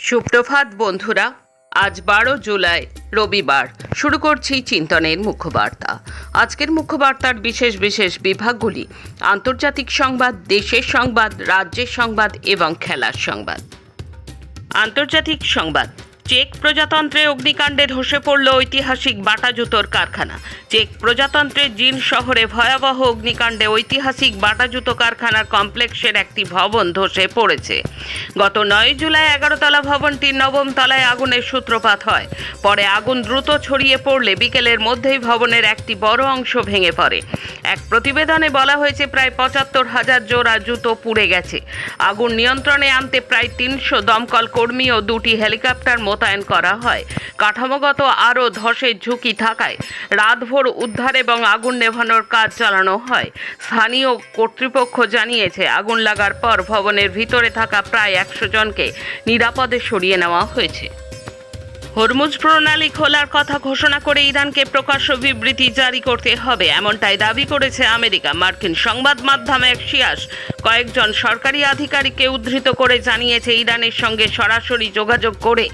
সুপ্রভাত বন্ধুরা, আজ 12 জুলাই রবিবার। শুরু করছি চিন্তনের মুখ্যবার্তা। আজকের মুখ্যবার্তার বিশেষ বিশেষ বিভাগগুলি: আন্তর্জাতিক সংবাদ, দেশের সংবাদ, রাজ্যের সংবাদ এবং খেলার সংবাদ। আন্তর্জাতিক সংবাদ: চেক প্রজাতন্ত্রে অগ্নিকাণ্ডে ধসে পড়ল ঐতিহাসিক বাটা জুতোর কারখানা। চেক প্রজাতন্ত্রের জিন শহরে ভয়াবহ অগ্নিকাণ্ডে ঐতিহাসিক বাটা জুতো কারখানার কমপ্লেক্সের একটি ভবন ধসে পড়েছে। গত 9 জুলাই 11তলা ভবনটির 9ম তলায় আগুনের সূত্রপাত হয়। পরে আগুন দ্রুত ছড়িয়ে পড়লে বিকেলের মধ্যেই ভবনের একটি বড় অংশ ভেঙে পড়ে। এক প্রতিবেদনে বলা হয়েছে প্রায় 75,000 জোড়া জুতো পুড়ে গেছে। আগুন নিয়ন্ত্রণে আনতে প্রায় 300 দমকল কর্মী ও 2টি হেলিকপ্টার মোতায়েন করা হয়। কাঠামোগত আরও ধসের ঝুঁকি থাকায় রাতভর উদ্ধার এবং আগুন নেভানোর কাজ চালানো হয়। স্থানীয় কর্তৃপক্ষ জানিয়েছে, আগুন লাগার পর ভবনের ভিতরে থাকা প্রায় 100 জনকে নিরাপদে সরিয়ে নেওয়া হয়েছে। হরমুজ প্রণালী খোলার কথা ঘোষণা করে ইরানকে প্রকাশ্য বিবৃতি জারি করতে হবে, এমনটাই দাবি করেছে আমেরিকা। মার্কিন সংবাদ মাধ্যম অ্যাক্সিয়াস কয়েকজন সরকারি আধিকারিককে উদ্ধৃত করে জানিয়েছে, ইরানের সঙ্গে সরাসরি যোগাযোগ করে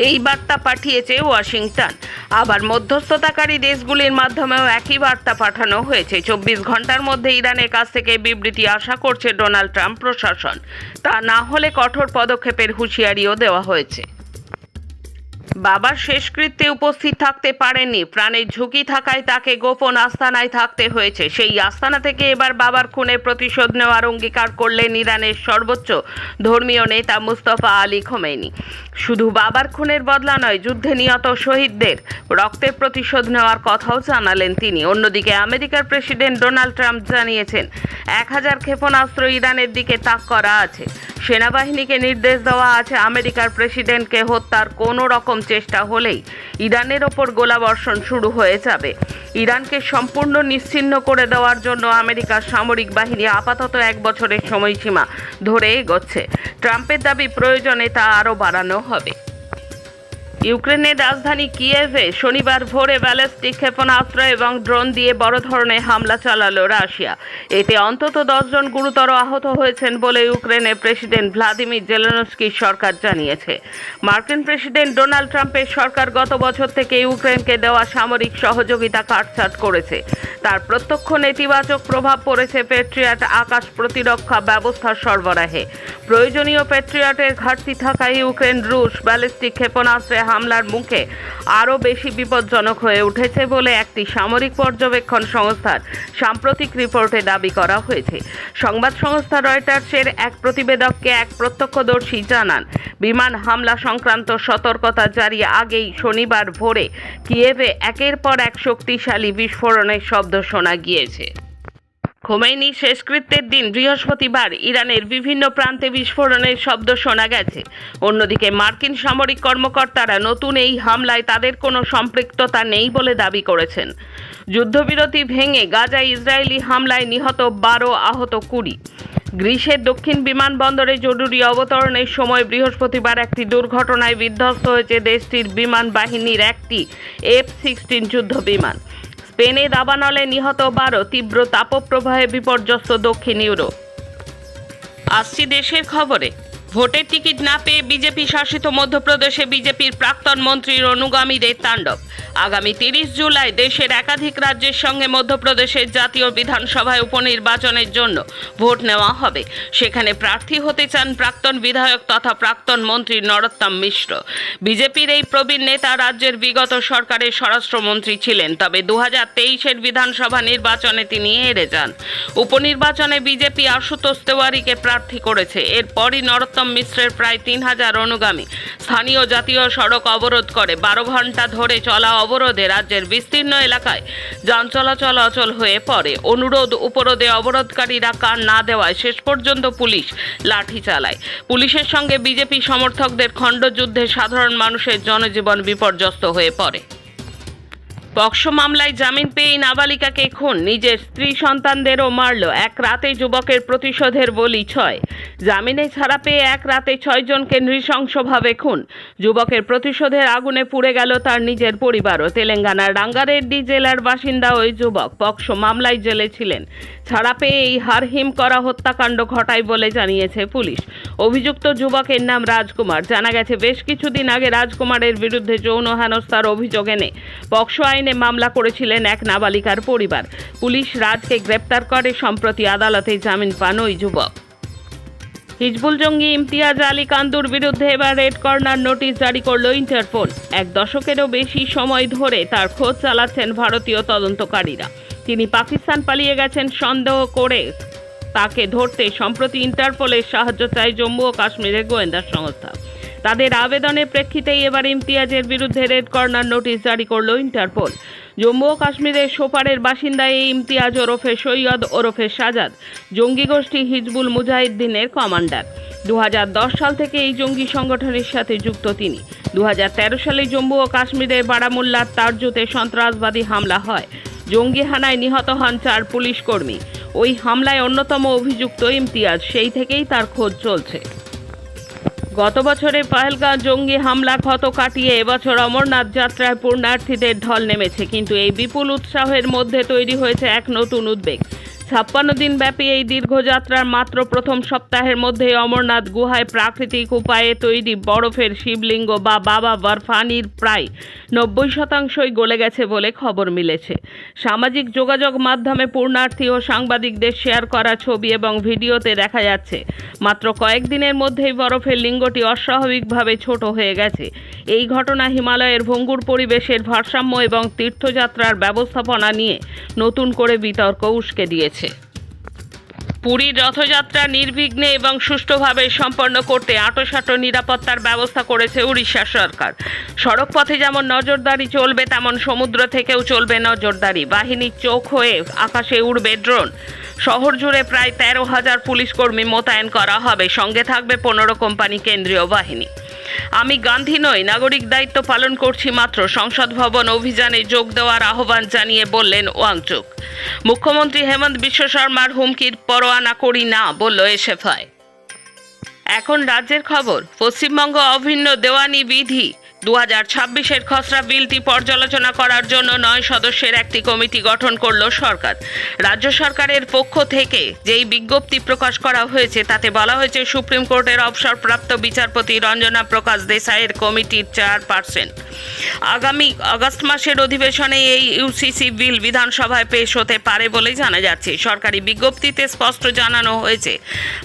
এই বার্তা পাঠিয়েছে ওয়াশিংটন। আবার মধ্যস্থতাকারী দেশগুলির মাধ্যমেও একই বার্তা পাঠানো হয়েছে। 24 ঘন্টার মধ্যে ইরানের কাছ থেকে বিবৃতি আশা করছে ডোনাল্ড ট্রাম্প প্রশাসন। তা না হলে কঠোর পদক্ষেপের হুঁশিয়ারিও দেওয়া হয়েছে। বাবার শেষকৃত্যে উপস্থিত থাকতে পারেননি, প্রাণের ঝুঁকি থাকায় তাকে গোপন আস্তানায় থাকতে হয়েছে। সেই আস্তানা থেকে এবার বাবার খুনের প্রতিশোধ নেওয়ার অঙ্গীকার করলেন ইরানের সর্বোচ্চ ধর্মীয় নেতা মুস্তফা আলী খোমেনি। শুধু বাবার খুনের বদলা নয়, যুদ্ধে নিহত শহীদদের রক্তের প্রতিশোধ নেওয়ার কথাও জানালেন তিনি। অন্যদিকে আমেরিকার প্রেসিডেন্ট ডোনাল্ড ট্রাম্প জানিয়েছেন, 1000 ক্ষেপণাস্ত্র ইরানের দিকে তাক করা আছে। সেনাবাহিনীকে নির্দেশ দেওয়া আছে, আমেরিকার প্রেসিডেন্টকে হত্যার কোনো রকম চেষ্টা হলেই ইরানের ওপর গোলাবর্ষণ শুরু হয়ে যাবে। ইরানকে সম্পূর্ণ নিশ্চিহ্ন করে দেওয়ার জন্য আমেরিকার সামরিক বাহিনী আপাতত 1 বছরের সময়সীমা ধরে এগোচ্ছে। ট্রাম্পের দাবি, প্রয়োজনে তা আরও বাড়ানো হবে। ইউক্রেনের রাজধানী কিয়েভে শনিবার ভোরে ব্যালিস্টিক ক্ষেপণাস্ত্র এবং ড্রোন দিয়ে বড় ধরনের হামলা চালালো রাশিয়া। এতে অন্তত 10 জন গুরুতর আহত হয়েছেন বলে ইউক্রেনের প্রেসিডেন্ট ভ্লাদিমির জেলেনস্কির সরকার জানিয়েছে। মার্কিন প্রেসিডেন্ট ডোনাল্ড ট্রাম্পের সরকার গত বছর থেকে ইউক্রেনকে দেওয়া সামরিক সহযোগিতা কাটছাঁট করেছে। তার প্রত্যক্ষ নেতিবাচক প্রভাব পড়েছে প্যাট্রিয়ট আকাশ প্রতিরক্ষা ব্যবস্থার সরবরাহে। প্রয়োজনীয় প্যাট্রিয়টের ঘাটতি থাকায় ইউক্রেন রুশ ব্যালিস্টিক ক্ষেপণাস্ত্রে হামলার মুখে আরও বেশি বিপজ্জনক হয়ে উঠেছে বলে একটি সামরিক পর্যবেক্ষণ সংস্থার সাম্প্রতিক রিপোর্টে দাবি করা হয়েছে। সংবাদ সংস্থা রয়টার্সের এক প্রতিবেদককে এক প্রত্যক্ষদর্শী জানান, বিমান হামলা সংক্রান্ত সতর্কতা জারি আগেই শনিবার ভোরে কিয়েভে একের পর এক শক্তিশালী বিস্ফোরণের শব্দ শোনা গিয়েছে। খোমেনির শেষকৃত্যের দিন বৃহস্পতিবার ইরানের বিভিন্ন প্রান্তে বিস্ফোরণের শব্দ শোনা গেছে। অন্যদিকে মার্কিন সামরিক কর্মকর্তারা নতুন এই হামলায় তাদের কোনো সম্পৃক্ততা নেই বলে দাবি করেছেন। যুদ্ধবিরতি ভেঙে গাজায় ইসরায়েলি হামলায় নিহত 12, আহত 20। গ্রিসের দক্ষিণ বিমানবন্দরে জরুরি অবতরণের সময় বৃহস্পতিবার একটি দুর্ঘটনায় বিধ্বস্ত হয়েছে দেশটির বিমান বাহিনীর একটি F-16 যুদ্ধ বিমান। স্পেনে দাবানলে নিহত 12, তীব্র তাপপ্রবাহে বিপর্যস্ত দক্ষিণ ইউরোপ। আসছি দেশের খবরে। ভোটের টিকিট না পেয়ে বিজেপি শাসিত মধ্যপ্রদেশে বিজেপির প্রাক্তন মন্ত্রীর অনুগামীদের তাণ্ডব। আগামী 30 জুলাই দেশের একাধিক রাজ্যের সঙ্গে মধ্যপ্রদেশের জাতীয় বিধানসভায় উপনির্বাচনের জন্য ভোট নেওয়া হবে। সেখানে প্রার্থী হতে চান প্রাক্তন বিধায়ক তথা প্রাক্তন মন্ত্রী নরোত্তম মিশ্র। বিজেপির এই প্রবীণ নেতা রাজ্যের বিগত সরকারের স্বরাষ্ট্রমন্ত্রী ছিলেন, তবে 2023-এর বিধানসভা নির্বাচনে তিনি হেরে যান। উপনির্বাচনে বিজেপি আশুতোষ তেওয়ারিকে প্রার্থী করেছে। এরপরই নরোত্তম মিশ্রের প্রায় 3000 অনুগামী স্থানীয় জাতীয় সড়ক অবরোধ করে। 12 ঘন্টা ধরে চলা অবরোধে রাজ্যের বিস্তীর্ণ এলাকায় যান চলাচল অচল হয়ে পড়ে। অনুরোধ উপরোধে অবরোধকারীরা কান না দেওয়ায় শেষ পর্যন্ত পুলিশ লাঠি চালায়। পুলিশের সঙ্গে বিজেপি সমর্থকদের খণ্ডযুদ্ধে সাধারণ মানুষের জনজীবন বিপর্যস্ত হয়ে পড়ে। পক্সো মামলায় জামিন পেয়ে নাবালিকাকে খুন, নিজের স্ত্রী সন্তানদেরও মারল। এক রাতে যুবকের প্রতিশোধের বলি 6। জামিনে ছাড়া পেয়ে এক রাতে 6 জনকে নৃশংসভাবে খুন। যুবকের প্রতিশোধের আগুনে পুড়ে গেল তার নিজের পরিবারও। তেলেঙ্গানার রাঙ্গারেড্ডি জেলার বাসিন্দা ওই যুবক পক্সো মামলায় জেলে ছিলেন। ছাড়া পেয়ে এই হারহিম করা হত্যাকাণ্ড ঘটায় বলে জানিয়েছে পুলিশ। অভিযুক্ত যুবকের নাম রাজকুমার। জানা গেছে বেশ কিছুদিন আগে রাজকুমারের বিরুদ্ধে যৌন হেনস্থার অভিযোগ এনে পক্সো আইনে মামলা করেছিলেন এক নাবালিকার পরিবার। পুলিশ রাজকে গ্রেপ্তার করে। সম্প্রতি আদালতে জামিন পান ওই যুবক। হিজবুল জঙ্গি ইমতিয়াজ আলী কান্দুর বিরুদ্ধে এবার রেড কর্নার নোটিশ জারি করল ইন্টারপোল। 1 দশকেরও বেশি সময় ধরে তার খোঁজ চালাচ্ছেন ভারতীয় তদন্তকারীরা। তিনি পাকিস্তান পালিয়ে গেছেন সন্দেহ করে তাকে ধরতে সম্প্রতি ইন্টারপোলের সাহায্য চায় জম্মু ও কাশ্মীরের গোয়েন্দা সংস্থা। তাদের আবেদনের প্রেক্ষিতেই এবার ইমতিয়াজের বিরুদ্ধে রেড কর্নার নোটিশ জারি করল ইন্টারপোল। জম্মু ও কাশ্মীরের সোপারের বাসিন্দা এই ইমতিয়াজ ওরফে সৈয়দ ওরফে সাজাদ জঙ্গি গোষ্ঠী হিজবুল মুজাহিদ্দিনের কমান্ডার। 2010 সাল থেকে এই জঙ্গি সংগঠনের সাথে যুক্ত তিনি। 2013 সালে জম্মু ও কাশ্মীরের বারামুল্লার তারজুতে সন্ত্রাসবাদী হামলা হয়। জঙ্গি হানায় নিহত হন 4 পুলিশ কর্মী। ওই হামলায় অন্যতম অভিযুক্ত ইমতিয়াজ। সেই থেকেই তার খোঁজ চলছে। গত বছরে পহেলগাঁও জঙ্গি হামলা ক্ষত কাটিয়ে এবছর অমরনাথ যাত্রায় পুণ্যার্থীদের ঢল নেমেছে। কিন্তু এই বিপুল উৎসাহের মধ্যে তৈরি হয়েছে এক নতুন উদ্বেগ। 56 দিন ব্যাপী এই দীর্ঘযাত্রার মাত্র প্রথম সপ্তাহের মধ্যেই অমরনাথ গুহায় প্রাকৃতিক উপায়ে তৈরি বরফের শিবলিঙ্গ বা বাবা বরফানির প্রায় 90% গলে গেছে বলে খবর মিলেছে। সামাজিক যোগাযোগ মাধ্যমে পুণ্যার্থী ও সাংবাদিকদের শেয়ার করা ছবি এবং ভিডিওতে দেখা যাচ্ছে মাত্র কয়েকদিনের মধ্যেই বরফের লিঙ্গটি অস্বাভাবিকভাবে ছোট হয়ে গেছে। এই ঘটনা হিমালয়ের ভঙ্গুর পরিবেশের ভারসাম্য এবং তীর্থযাত্রার ব্যবস্থাপনা নিয়ে নতুন করে বিতর্ক উস্কে দিয়েছে। পুরীর রথযাত্রা নির্বিঘ্নে এবং সুষ্ঠুভাবে সম্পন্ন করতে আঁটোসাঁটো নিরাপত্তার ব্যবস্থা করেছে উড়িষ্যা সরকার। সড়ক পথে যেমন নজরদারি চলবে, তেমন সমুদ্র থেকেও চলবে নজরদারি। বাহিনীর চোখ হয়ে আকাশে উড়বে ড্রোন। শহর জুড়ে প্রায় 13,000 পুলিশ কর্মী মোতায়েন করা হবে। সঙ্গে থাকবে 15 কোম্পানি কেন্দ্রীয় বাহিনী। আমি গান্ধী নই, নাগরিক দায়িত্ব পালন করছি মাত্র, সংসদ ভবন অভিযানে যোগ দেওয়ার আহ্বান জানিয়ে বললেন ওয়াংচুক। মুখ্যমন্ত্রী হেমন্ত বিশ্ব শর্মার হুমকির পরোয়া না করি না, বলল এসএফআই। এখন রাজ্যের খবর। পশ্চিমবঙ্গ অভিন্ন দেওয়ানি বিধি 2026-এর খসড়া বিলটি পর্যালোচনা করার জন্য 9 সদস্যের একটি কমিটি গঠন করল সরকার। রাজ্য সরকারের পক্ষ থেকে যেই বিজ্ঞপ্তি প্রকাশ করা হয়েছে তাতে বলা হয়েছে, সুপ্রিম কোর্টের অবসরপ্রাপ্ত বিচারপতি রঞ্জনা প্রকাশ দেসাইয়ের কমিটির চেয়ারপারসন। আগামী আগস্ট মাসের অধিবেশনে এই ইউসিসি বিল বিধানসভায় পেশ হতে পারে বলে জানা যাচ্ছে। সরকারি বিজ্ঞপ্তিতে স্পষ্ট জানানো হয়েছে,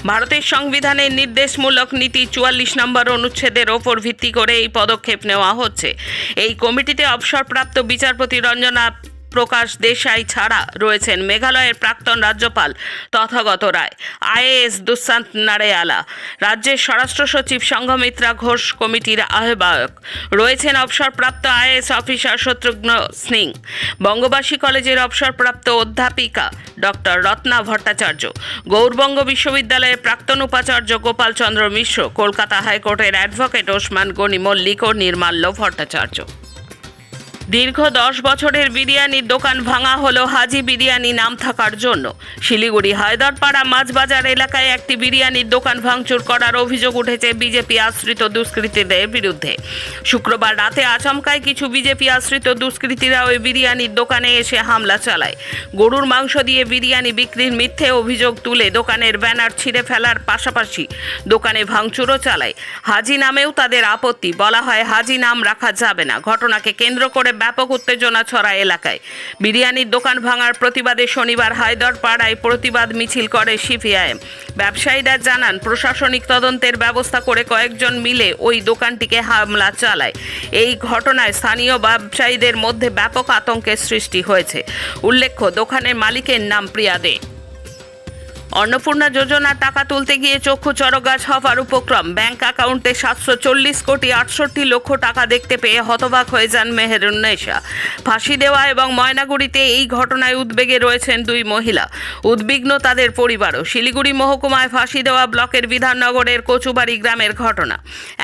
ভারতের সংবিধানের নির্দেশমূলক নীতি 44 নম্বর অনুচ্ছেদের ওপর ভিত্তি করে এই পদক্ষেপ নেওয়া হচ্ছে। এই কমিটিতে অবসরপ্রাপ্ত বিচারপতি রঞ্জনা প্রকাশ দেশাই ছাড়া রয়েছেন মেঘালয়ের প্রাক্তন রাজ্যপাল তথাগত রায়, আইএএস দুষ্যন্ত নারেয়ালা, রাজ্যের স্বরাষ্ট্র সচিব সংঘমিত্রা ঘোষ কমিটির আহ্বায়ক, রয়েছেন অবসরপ্রাপ্ত আইএএস অফিসার শত্রুঘ্ন সিং, বঙ্গবাসী কলেজের অবসরপ্রাপ্ত অধ্যাপিকা ডক্টর রত্না ভট্টাচার্য, গৌরবঙ্গ বিশ্ববিদ্যালয়ের প্রাক্তন উপাচার্য গোপাল চন্দ্র মিশ্র, কলকাতা হাইকোর্টের অ্যাডভোকেট ওসমান গনি মল্লিক ও নির্মাল্য ভট্টাচার্য। দীর্ঘ 10 বছরের বিরিয়ানির দোকান ভাঙা হলো হাজি বিরিয়ানি নাম থাকার জন্য। শিলিগুড়ি হায়দরপাড়া মাছবাজার এলাকায় একটি বিরিয়ানির দোকান ভাঙচুর করার অভিযোগ উঠেছে বিজেপি আশ্রিত দুষ্কৃতীদের বিরুদ্ধে। শুক্রবার রাতে আচমকায় কিছু বিজেপি আশ্রিত দুষ্কৃতীরা ওই বিরিয়ানির দোকানে এসে হামলা চালায়। গরুর মাংস দিয়ে বিরিয়ানি বিক্রির মিথ্যে অভিযোগ তুলে দোকানের ব্যানার ছিঁড়ে ফেলার পাশাপাশি দোকানে ভাঙচুরও চালায়। হাজি নামেও তাদের আপত্তি, বলা হয় হাজি নাম রাখা যাবে না। ঘটনাকে কেন্দ্র করে ব্যাপক উত্তেজনা ছড়ায় এলাকায়। বিরিয়ানির দোকান ভাঙার প্রতিবাদে শনিবার হায়দরপাড়ায় প্রতিবাদ মিছিল করে সিপিআইএম। ব্যবসায়ীরা জানান, প্রশাসনিক তদন্তের ব্যবস্থা করে কয়েকজন মিলে ওই দোকানটিকে হামলা চালায়। এই ঘটনায় স্থানীয় ব্যবসায়ীদের মধ্যে ব্যাপক আতঙ্কের সৃষ্টি হয়েছে। উল্লেখ্য, দোকানের মালিকের নাম প্রিয়া দে। অন্নপূর্ণা যোজনার টাকা তুলতে গিয়ে চক্ষু চড়কগাছ হওয়ার উপক্রম। ব্যাংক অ্যাকাউন্টে 740,68,00,000 টাকা দেখতে পেয়ে হতবাক হয়ে যান মেহেরুন্নেসা। ফাঁসি দেওয়া এবং ময়নাগুড়িতে এই ঘটনায় উদ্বেগে রয়েছেন দুই মহিলা। উদ্বিগ্ন তাদের পরিবারও। শিলিগুড়ি মহকুমায় ফাঁসি দেওয়া ব্লকের বিধাননগরের কচুবাড়ি গ্রামের ঘটনা।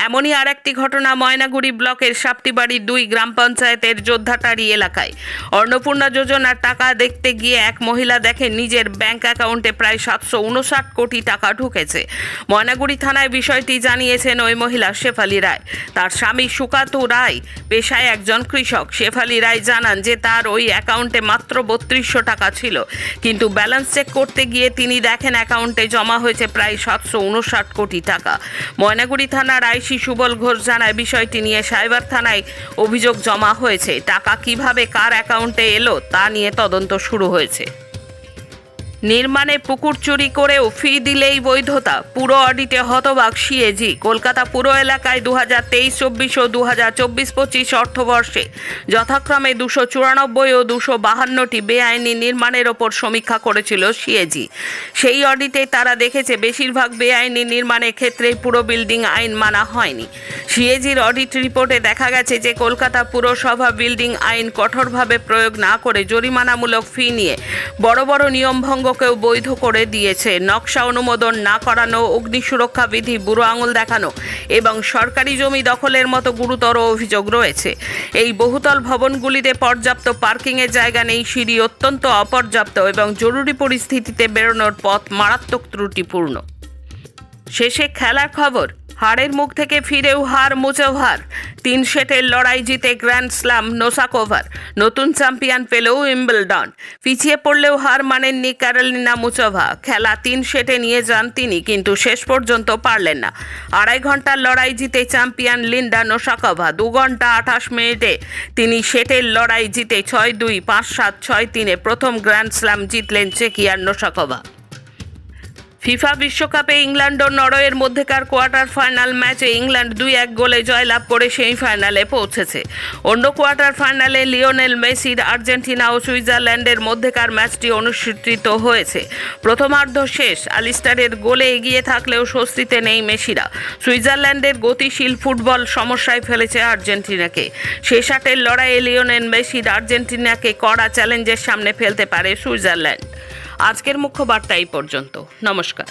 এমনই আর একটি ঘটনা ময়নাগুড়ি ব্লকের সাপ্তিবাড়ির 2 গ্রাম পঞ্চায়েতের যোদ্ধাটারি এলাকায়। অন্নপূর্ণা যোজনার টাকা দেখতে গিয়ে এক মহিলা দেখেন নিজের ব্যাংক অ্যাকাউন্টে প্রায় 759 কোটি টাকা ঢুকেছে। ময়নাগুড়ি থানায় বিষয়টি জানিয়েছেন ওই মহিলা শেফালি রায়। তার স্বামী সুকাতু রায় পেশায় একজন কৃষক। শেফালি রায় জানান যে তার ওই অ্যাকাউন্টে মাত্র 3200 টাকা ছিল, কিন্তু ব্যালেন্স চেক করতে গিয়ে তিনি দেখেন অ্যাকাউন্টে জমা হয়েছে প্রায় 759 কোটি টাকা। ময়নাগুড়ি থানার আইসি সুবল ঘোষ জানায় বিষয়টি নিয়ে সাইবার থানায় অভিযোগ জমা হয়েছে। টাকা কিভাবে কার অ্যাকাউন্টে এলো তা নিয়ে তদন্ত শুরু হয়েছে। নির্মাণে পুকুর চুরি করেও ফি দিলেই বৈধতা, পুরো অডিটে হতবাক সিএজি। কলকাতা পুরো এলাকায় 2023-24 ও 2024-25 অর্থবর্ষে যথাক্রমে 294 ও 252টি বেআইনি নির্মাণের ওপর সমীক্ষা করেছিল সিএজি। সেই অডিটে তারা দেখেছে বেশিরভাগ বেআইনি নির্মাণের ক্ষেত্রেই পুরো বিল্ডিং আইন মানা হয়নি। সিএজির অডিট রিপোর্টে দেখা গেছে যে কলকাতা পুরসভা বিল্ডিং আইন কঠোরভাবে প্রয়োগ না করে জরিমানামূলক ফি নিয়ে বড় বড় নিয়মভঙ্গ কেউ বৈধ করে দিয়েছে। নকশা অনুমোদন না করানো, অগ্নি সুরক্ষা বিধি বুড়ো আঙুল দেখানো এবং সরকারি জমি দখলের মতো গুরুতর অভিযোগ রয়েছে। এই বহুতল ভবনগুলিতে পর্যাপ্ত পার্কিংয়ের জায়গা নেই, সিঁড়ি অত্যন্ত অপর্যাপ্ত এবং জরুরি পরিস্থিতিতে বেরোনোর পথ মারাত্মক ত্রুটিপূর্ণ। শেষে খেলার খবর। হারের মুখ থেকে ফিরেও হার মুচোভার। 3 সেটের লড়াই জিতে গ্র্যান্ড স্লাম নোসাকোভার। নতুন চ্যাম্পিয়ন পেলেও উইম্বলডন। পিছিয়ে পড়লেও হার মানেননি ক্যারোলিনা মুচোভা। খেলা 3 সেটে নিয়ে যান তিনি, কিন্তু শেষ পর্যন্ত পারলেন না। 2.5 ঘন্টার লড়াই জিতে চ্যাম্পিয়ন লিন্ডা নোসাকোভা। 2 ঘন্টা 28 মিনিটে তিনি সেটের লড়াই জিতে 6-2, 5-7, 6-3 প্রথম গ্র্যান্ড স্লাম জিতলেন চেকিয়ার নোসাকোভা। ফিফা বিশ্বকাপে ইংল্যান্ড ও নরওয়ের মধ্যেকার কোয়ার্টার ফাইনাল ম্যাচে ইংল্যান্ড 2-1 গোলে জয়লাভ করে সেমিফাইনালে পৌঁছেছে। অন্য কোয়ার্টার ফাইনালে লিওনেল মেসির আর্জেন্টিনা ও সুইজারল্যান্ডের মধ্যেকার ম্যাচটি অনুষ্ঠিত হয়েছে। প্রথমার্ধ শেষ। আলিস্টারের গোলে এগিয়ে থাকলেও স্বস্তিতে নেই মেসিরা। সুইজারল্যান্ডের গতিশীল ফুটবল সমস্যায় ফেলেছে আর্জেন্টিনাকে। শেষ আটের লড়াইয়ে লিওনেল মেসির আর্জেন্টিনাকে কড়া চ্যালেঞ্জের সামনে ফেলতে পারে সুইজারল্যান্ড। আজকের মুখ্য বার্তা এই পর্যন্ত। নমস্কার।